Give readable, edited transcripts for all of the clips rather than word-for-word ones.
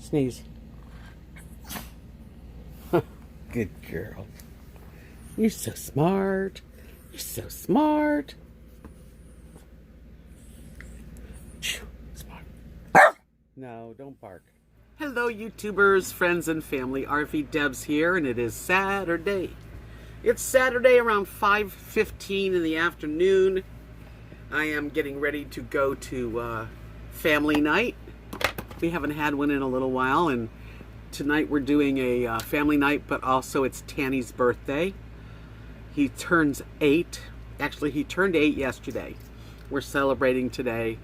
Sneeze. Good girl. You're so smart. You're so smart. Smart. No, don't bark. Hello, YouTubers, friends, and family. RVDebs here, and it is Saturday. It's Saturday around 5:15 in the afternoon. I am getting ready to go to family night. We haven't had one in a little while, and tonight we're doing a family night, but also it's Tanny's birthday. He turns 8. Actually, he turned 8 yesterday. We're celebrating today.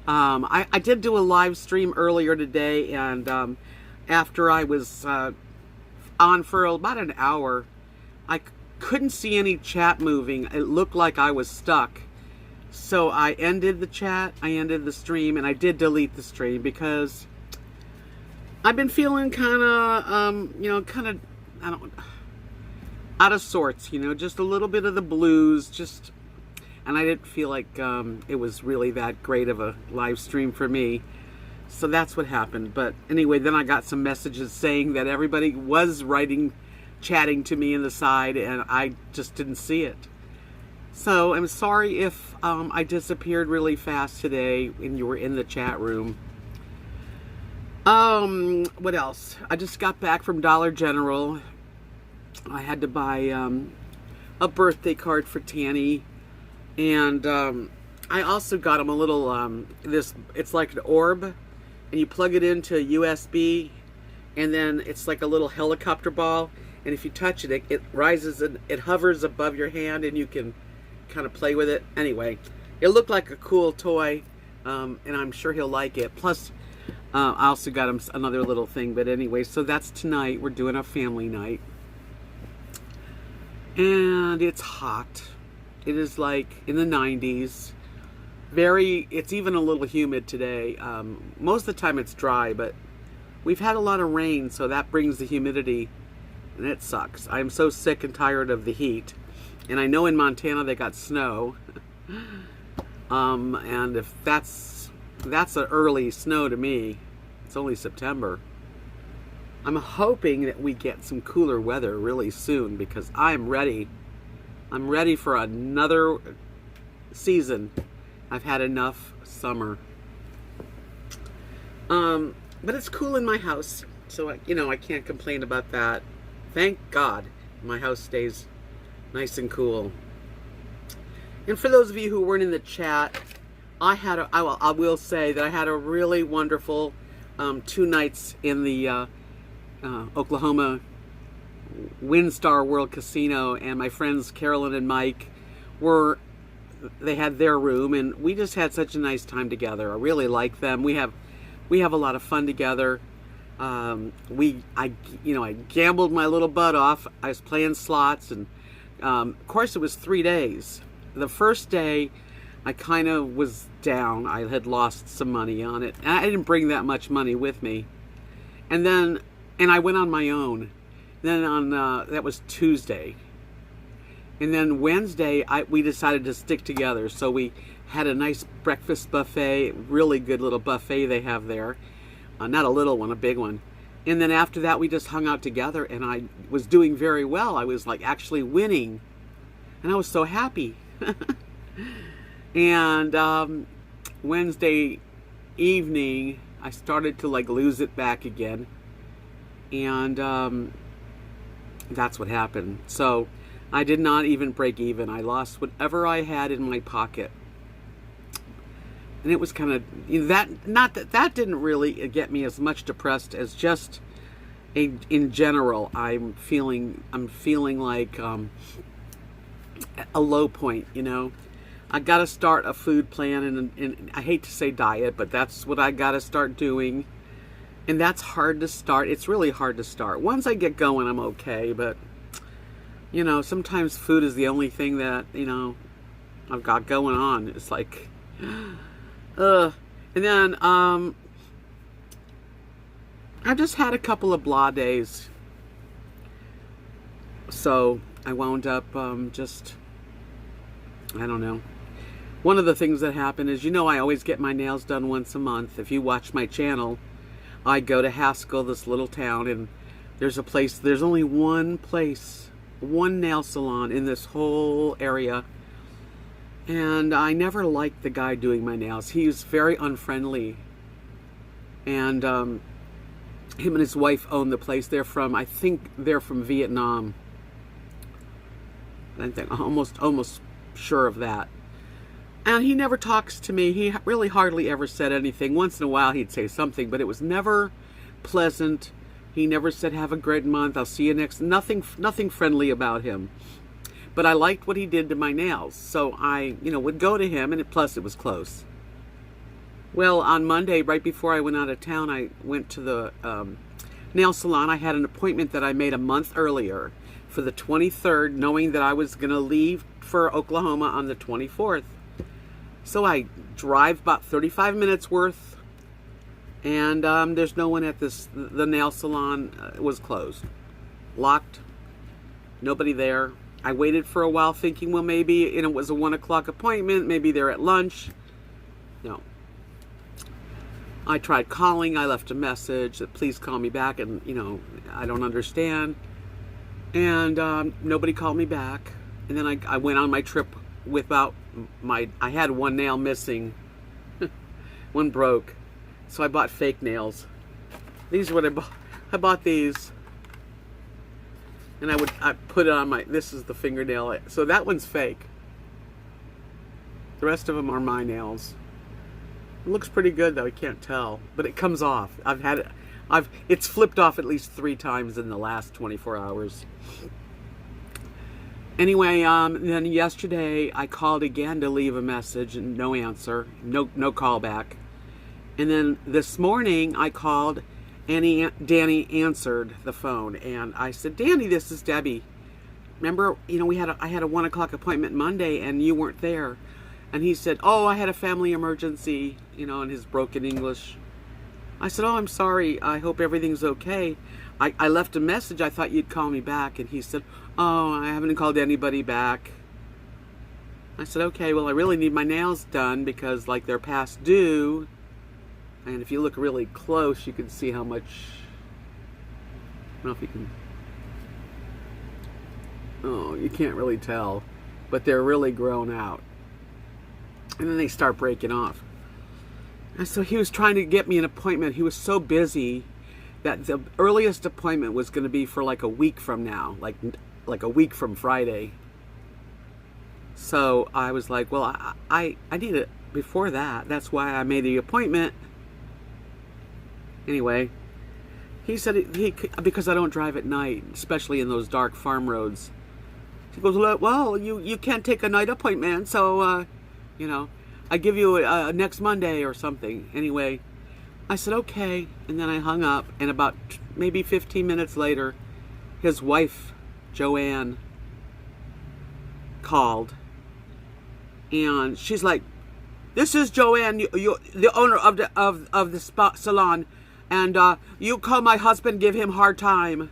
I did do a live stream earlier today, and after I was on for about an hour, I couldn't see any chat moving. It looked like I was stuck. So I ended the chat, I ended the stream, and I did delete the stream because I've been feeling kind of, out of sorts, just a little bit of the blues, and I didn't feel like it was really that great of a live stream for me. So that's what happened. But anyway, then I got some messages saying that everybody was chatting to me in the side, and I just didn't see it. So I'm sorry if I disappeared really fast today and you were in the chat room. What else? I just got back from Dollar General. I had to buy a birthday card for Tanny, and I also got him a little it's like an orb, and you plug it into USB, and then it's like a little helicopter ball, and if you touch it, it rises and it hovers above your hand, and you can kind of play with it. Anyway, it looked like a cool toy, and I'm sure he'll like it. Plus, I also got him another little thing. But anyway, so that's tonight. We're doing a family night, and it's hot. It is like in the 90s. It's even a little humid today. Most of the time it's dry, but we've had a lot of rain, so that brings the humidity, and it sucks. I'm so sick and tired of the heat. And I know in Montana they got snow, and if that's an early snow to me. It's only September. I'm hoping that we get some cooler weather really soon, because I'm ready. I'm ready for another season. I've had enough summer. But it's cool in my house, so I can't complain about that. Thank God my house stays nice and cool. And for those of you who weren't in the chat, I will say that I had a really wonderful 2 nights in the Oklahoma WinStar World Casino, and my friends Carolyn and Mike they had their room, and we just had such a nice time together. I really like them. We have a lot of fun together. I gambled my little butt off. I was playing slots, and of course, it was 3 days. The first day, I kind of was down. I had lost some money on it. And I didn't bring that much money with me. And I went on my own. Then that was Tuesday. And then Wednesday, we decided to stick together. So we had a nice breakfast buffet, really good little buffet they have there. Not a little one, a big one. And then after that, we just hung out together, and I was doing very well. I was like actually winning, and I was so happy. And Wednesday evening, I started to lose it back again, and that's what happened. So I did not even break even. I lost whatever I had in my pocket. And it was kind of that didn't really get me as much depressed as just in general. I'm feeling like a low point. I got to start a food plan, and I hate to say diet, but that's what I got to start doing. And that's hard to start. It's really hard to start. Once I get going, I'm okay. But sometimes food is the only thing that I've got going on. It's like. And then I just had a couple of blah days, so I wound up just I don't know. One of the things that happened is, I always get my nails done once a month. If you watch my channel, I go to Haskell, this little town, and there's only one place, one nail salon in this whole area. And I never liked the guy doing my nails. He was very unfriendly. And him and his wife own the place. I think they're from Vietnam. I think almost sure of that. And he never talks to me. He really hardly ever said anything. Once in a while he'd say something, but it was never pleasant. He never said, have a great month, I'll see you next. Nothing friendly about him. But I liked what he did to my nails. So I, would go to him, and plus it was close. Well, on Monday, right before I went out of town, I went to the nail salon. I had an appointment that I made a month earlier for the 23rd, knowing that I was going to leave for Oklahoma on the 24th. So I drive about 35 minutes worth, and there's no one at the nail salon. Was closed, locked, nobody there. I waited for a while thinking, well, maybe it was a 1 o'clock appointment, maybe they're at lunch. No. I tried calling, I left a message that please call me back, and I don't understand. And nobody called me back. And then I went on my trip without I had one nail missing. One broke. So I bought fake nails. These are what I bought. I bought these. And I put it on this is the fingernail. So that one's fake. The rest of them are my nails. It looks pretty good though, I can't tell. But it comes off. It's flipped off at least 3 times in the last 24 hours. Anyway, then yesterday I called again to leave a message and no answer, no call back. And then this morning I called and Danny answered the phone, and I said, Danny, this is Debbie. Remember, I had a 1 o'clock appointment Monday and you weren't there. And he said, oh, I had a family emergency, in his broken English. I said, oh, I'm sorry. I hope everything's okay. I left a message. I thought you'd call me back. And he said, oh, I haven't called anybody back. I said, okay, well, I really need my nails done because, they're past due. And if you look really close, you can see how much... I don't know if you can... Oh, you can't really tell. But they're really grown out. And then they start breaking off. And so he was trying to get me an appointment. He was so busy that the earliest appointment was going to be for a week from now, like a week from Friday. So I was like, well, I need it before that. That's why I made the appointment. Anyway, he said because I don't drive at night, especially in those dark farm roads. He goes, well, you can't take a night appointment, so I give you next Monday or something. Anyway, I said, okay. And then I hung up. And about maybe 15 minutes later, his wife, Joanne, called. And she's like, this is Joanne, you the owner of the spa salon. And you call my husband, give him hard time.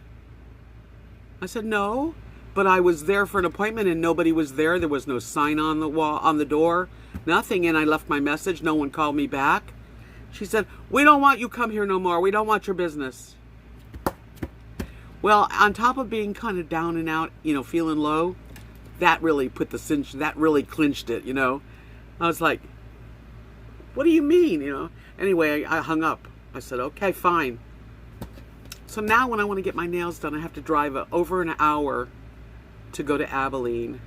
I said, no. But I was there for an appointment and nobody was there. There was no sign on the wall, on the door. Nothing. And I left my message. No one called me back. She said, we don't want you come here no more. We don't want your business. Well, on top of being kind of down and out, feeling low, that really put the cinch, that really clinched it, I was like, what do you mean, Anyway, I hung up. I said, okay, fine. So now when I want to get my nails done, I have to drive over an hour to go to Abilene.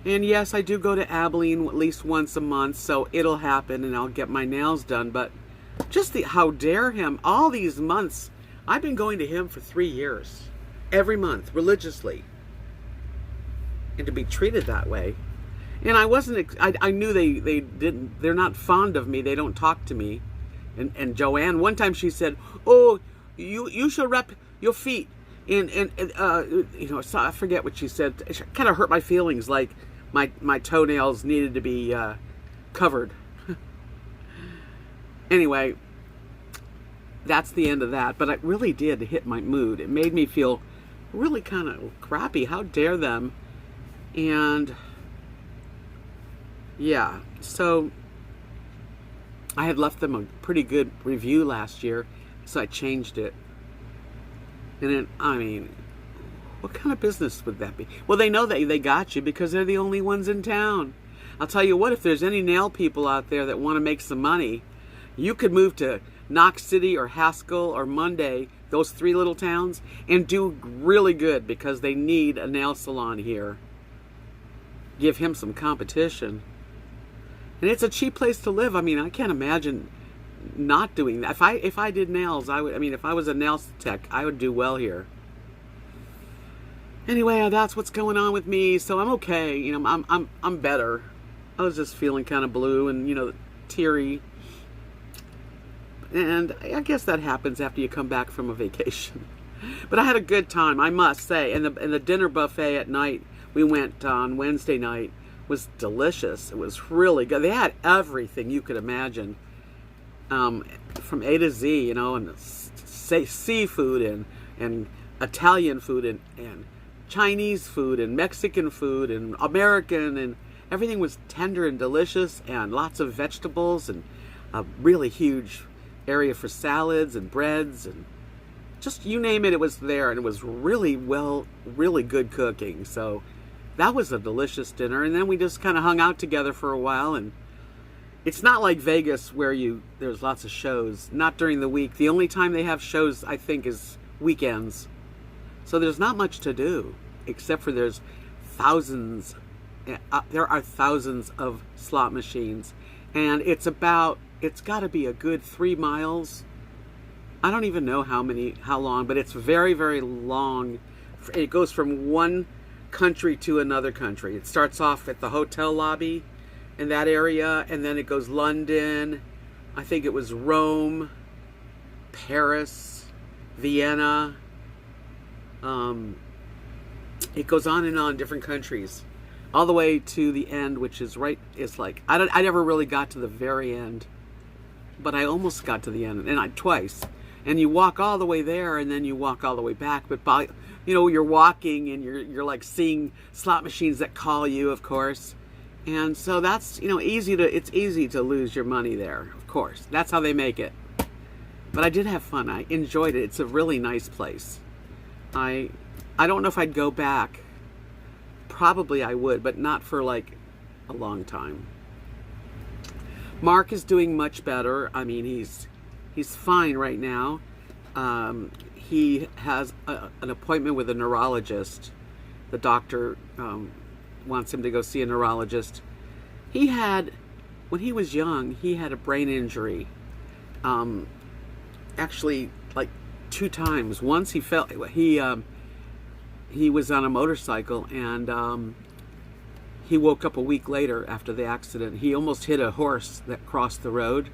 And yes, I do go to Abilene at least once a month, so it'll happen and I'll get my nails done. But just how dare him, all these months, I've been going to him for 3 years, every month, religiously. And to be treated that way. And I knew they're not fond of me, they don't talk to me. And Joanne, one time she said, oh, you should wrap your feet so I forget what she said. It kind of hurt my feelings, like my toenails needed to be covered. Anyway, that's the end of that. But it really did hit my mood. It made me feel really kind of crappy. How dare them? And yeah, so I had left them a pretty good review last year. So I changed it. And then, I mean, what kind of business would that be? Well, they know that they got you because they're the only ones in town. I'll tell you what, if there's any nail people out there that want to make some money, you could move to Knox City or Haskell or Monday, those 3 little towns, and do really good because they need a nail salon here. Give him some competition. And it's a cheap place to live. I mean, I can't imagine not doing that. If I did nails, I would. I mean, if I was a nail tech, I would do well here. Anyway, that's what's going on with me. So I'm okay. You know, I'm better. I was just feeling kind of blue and teary. And I guess that happens after you come back from a vacation. But I had a good time, I must say. And the dinner buffet at night we went on Wednesday night was delicious. It was really good. They had everything you could imagine. From A to Z, and seafood and Italian food and Chinese food and Mexican food and American, and everything was tender and delicious, and lots of vegetables and a really huge area for salads and breads and just you name it, it was there, and it was really good cooking. So that was a delicious dinner, and then we just kind of hung out together for a while. And it's not like Vegas where there's lots of shows. Not during the week. The only time they have shows, I think, is weekends. So there's not much to do, except for there are thousands of slot machines, and it's got to be a good 3 miles. I don't even know how long, but it's very, very long. It goes from one country to another country. It starts off at the hotel lobby in that area, and then it goes London, I think it was Rome, Paris, Vienna. It goes on and on, different countries, all the way to the end, which is I never really got to the very end, but I almost got to the end, and twice. And you walk all the way there, and then you walk all the way back. But you're walking, and you're like seeing slot machines that call you, of course. And so that's it's easy to lose your money there, of course. That's how they make it. But I did have fun. I enjoyed it. It's a really nice place. I don't know if I'd go back. Probably I would, but not for like a long time. Mark is doing much better. I mean, he's fine right now. He has an appointment with a neurologist. The doctor wants him to go see a neurologist. When he was young, he had a brain injury. Actually, like 2 times. Once he was on a motorcycle, and he woke up a week later after the accident. He almost hit a horse that crossed the road.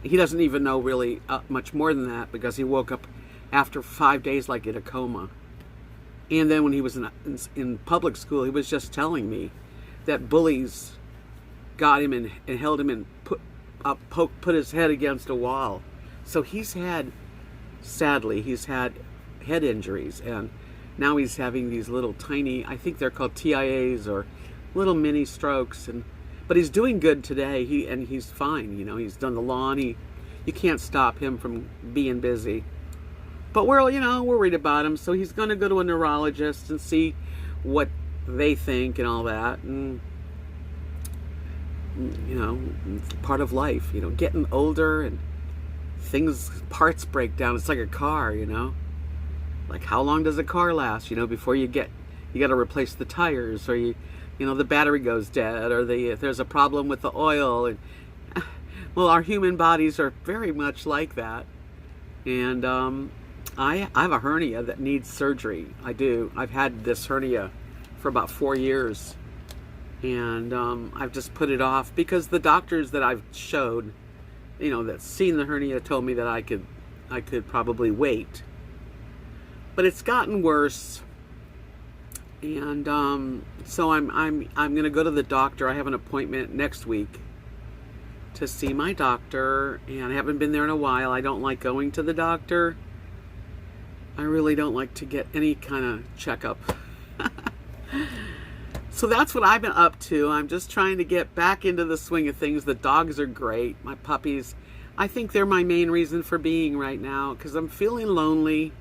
He doesn't even know really much more than that, because he woke up after 5 days like in a coma. And then when he was in public school, he was just telling me that bullies got him and held him and put his head against a wall. So sadly, he's had head injuries, and now he's having these little tiny, I think they're called TIAs, or little mini strokes, but he's doing good today. He's fine. He's done the lawn. You can't stop him from being busy. But we're worried about him, so he's going to go to a neurologist and see what they think and all that. And it's part of life. Getting older and parts break down. It's like a car. Like, how long does a car last? Before you got to replace the tires, or the battery goes dead, or if there's a problem with the oil. And well, our human bodies are very much like that. And I have a hernia that needs surgery. I do. I've had this hernia for about 4 years, and I've just put it off because the doctors that I've showed, that's seen the hernia, told me that I could probably wait. But it's gotten worse. And so I'm going to go to the doctor. I have an appointment next week to see my doctor, and I haven't been there in a while. I don't like going to the doctor. I really don't like to get any kind of checkup. So that's what I've been up to. I'm just trying to get back into the swing of things. The dogs are great. My puppies, I think they're my main reason for being right now, because I'm feeling lonely.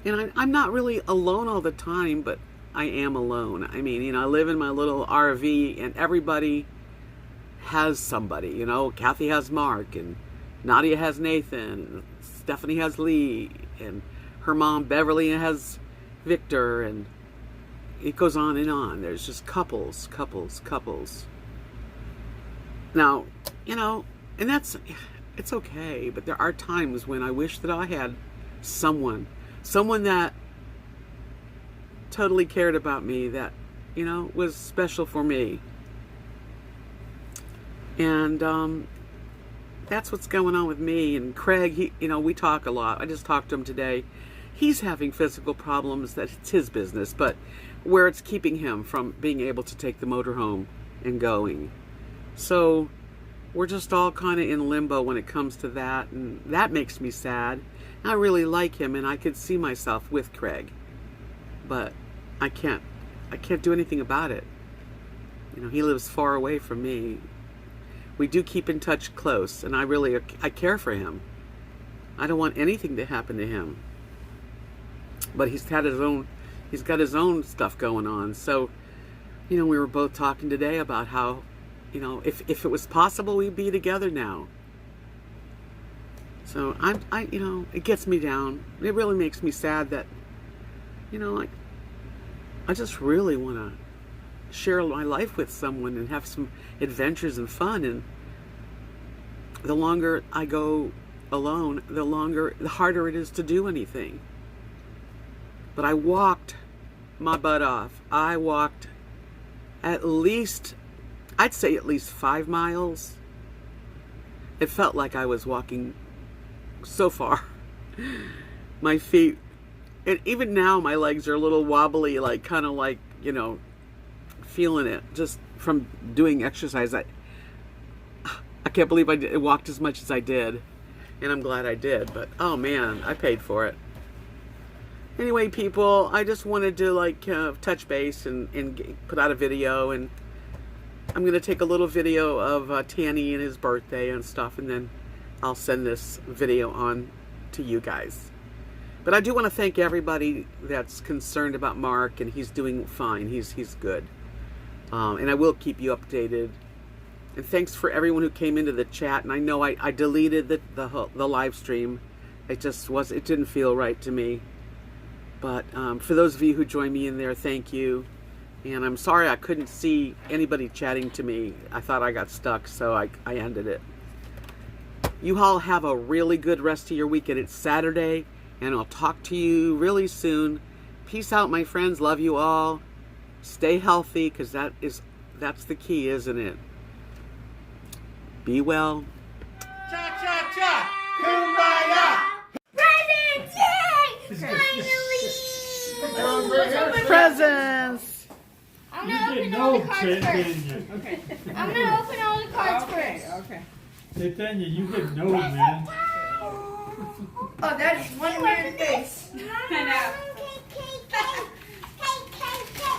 And I'm not really alone all the time, but I am alone. I mean, you know, I live in my little RV, and everybody has somebody. You know, Kathy has Mark, and Nadia has Nathan, and Stephanie has Lee, and her mom Beverly has Victor, and it goes on and on. There's just couples. Now, you know, and it's okay, but there are times when I wish that I had someone that totally cared about me, that, you know, was special for me. And that's what's going on with me. And Craig, you know, we talk a lot. I just talked to him today. He's having physical problems. That's his business, but where it's keeping him from being able to take the motorhome and going. So we're just all kind of in limbo when it comes to that, and that makes me sad. I really like him, and I could see myself with Craig, but I can't do anything about it. You know, he lives far away from me. We do keep in touch close, and I care for him. I don't want anything to happen to him. But he's got his own stuff going on. So, you know, we were both talking today about how, you know, if it was possible, we'd be together now. So I you know, it gets me down. It really makes me sad that, you know, I just really want to share my life with someone and have some adventures and fun. And the longer I go alone, the harder it is to do anything. But I walked my butt off. I walked at least 5 miles. It felt like I was walking so far. My feet, and even now my legs are a little wobbly, like kind of like, you know, feeling it just from doing exercise. I can't believe I walked as much as I did, and I'm glad I did. But oh man, I paid for it. Anyway, people, I just wanted to touch base and put out a video, and I'm going to take a little video of Tanny and his birthday and stuff, and then I'll send this video on to you guys. But I do want to thank everybody that's concerned about Mark, and he's doing fine. He's good. And I will keep you updated. And thanks for everyone who came into the chat. And I know I deleted the live stream. It didn't feel right to me. But for those of you who joined me in there, thank you. And I'm sorry I couldn't see anybody chatting to me. I thought I got stuck, so I ended it. You all have a really good rest of your weekend. It's Saturday, and I'll talk to you really soon. Peace out, my friends. Love you all. Stay healthy, because that's the key, isn't it? Be well. Cha-cha-cha! Kumbaya! Finally! Presents! I'm gonna open all the cards first. Okay. I'm gonna open all the cards first. Okay. Nathaniel, you get no, man. Oh, that's one weird face. I know.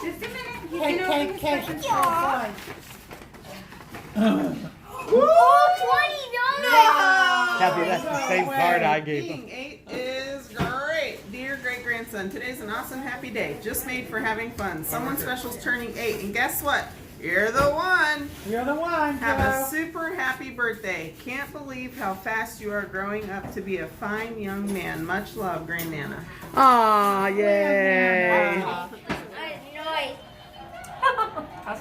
Just a minute. You can open the presents $20! Kathy, that's the same card I gave him. 8 is great. Dear great-grandson, today's an awesome, happy day. Just made for having fun. Someone special's turning 8. And guess what? You're the one. You're the one. Have a super happy birthday. Can't believe how fast you are growing up to be a fine young man. Much love, Grandnana. Aw, yay.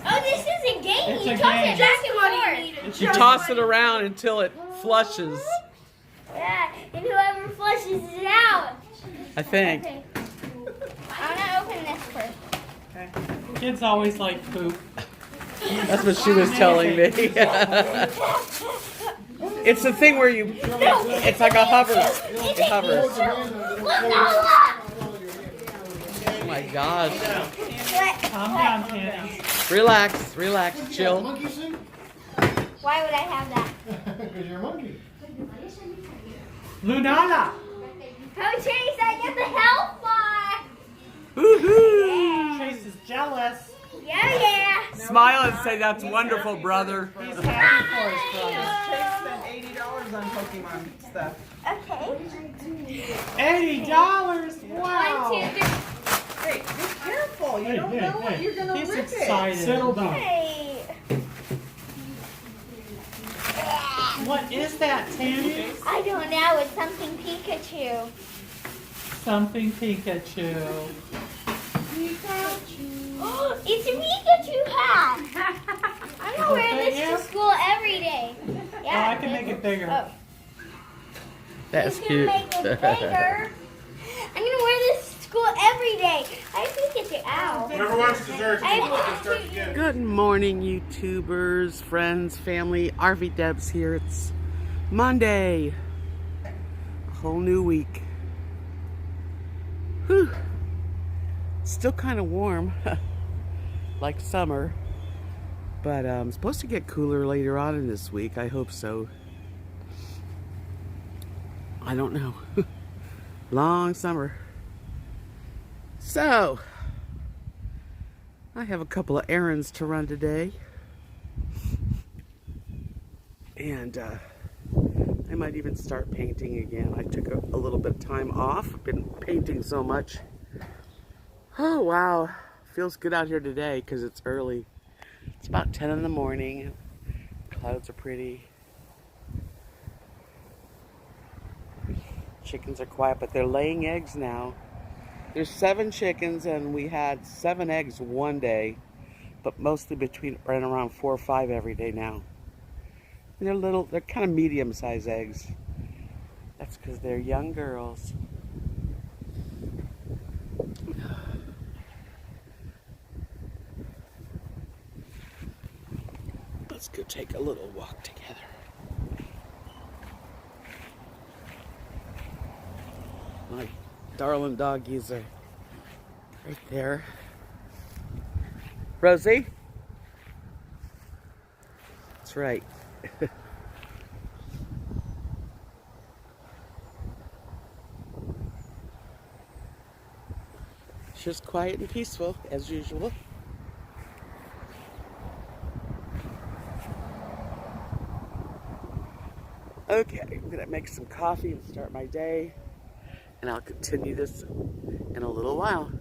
Oh, this is a game. It's You a toss game. it back and forth. You toss it around until it flushes, Yeah, and whoever flushes it out. I think. Okay. I'm gonna open this first. Kids always like poop. That's what she was telling me. It's the thing where it's like a hover. It hovers. Oh my gosh. Calm down, Tanny. Relax, chill. Why would I have that? Because you're a monkey. Lunala. Oh, Chase, I get the health bar. Woohoo! Chase is jealous. Yeah. Smile and say that's wonderful, brother. He's happy for his brother. Chase spent $80 on Pokemon stuff. Okay. $80. Wow. 1, 2, 3. Hey, be careful. You don't know what you're gonna He's rip excited. it. Settle down. Hey. What is that, Tammy? I don't know. It's something Pikachu. Something Pikachu. Oh, it's a Pikachu hat. I'm gonna wear this to school every day. Oh, I can make it bigger. Oh, That's you can make it bigger. I'm gonna wear this to school every day. I think it's ow. Whoever wants dessert, I can start again. Good morning, YouTubers, friends, family. RVDebs here. It's Monday. A whole new week. Whew. Still kind of warm, like summer. But I'm supposed to get cooler later on in this week. I hope so. I don't know. Long summer. So, I have a couple of errands to run today. And I might even start painting again. I took a little bit of time off. I've been painting so much. Oh, wow. Feels good out here today because it's early. It's about 10 in the morning. Clouds are pretty. Chickens are quiet, but they're laying eggs now. There's 7 chickens, and we had 7 eggs one day, but mostly between right around 4 or 5 every day now. And they're kind of medium-sized eggs. That's because they're young girls. Let's go take a little walk together. My darling doggies are right there. Rosie? That's right. It's just quiet and peaceful, as usual. Okay, I'm gonna make some coffee and start my day, and I'll continue this in a little while.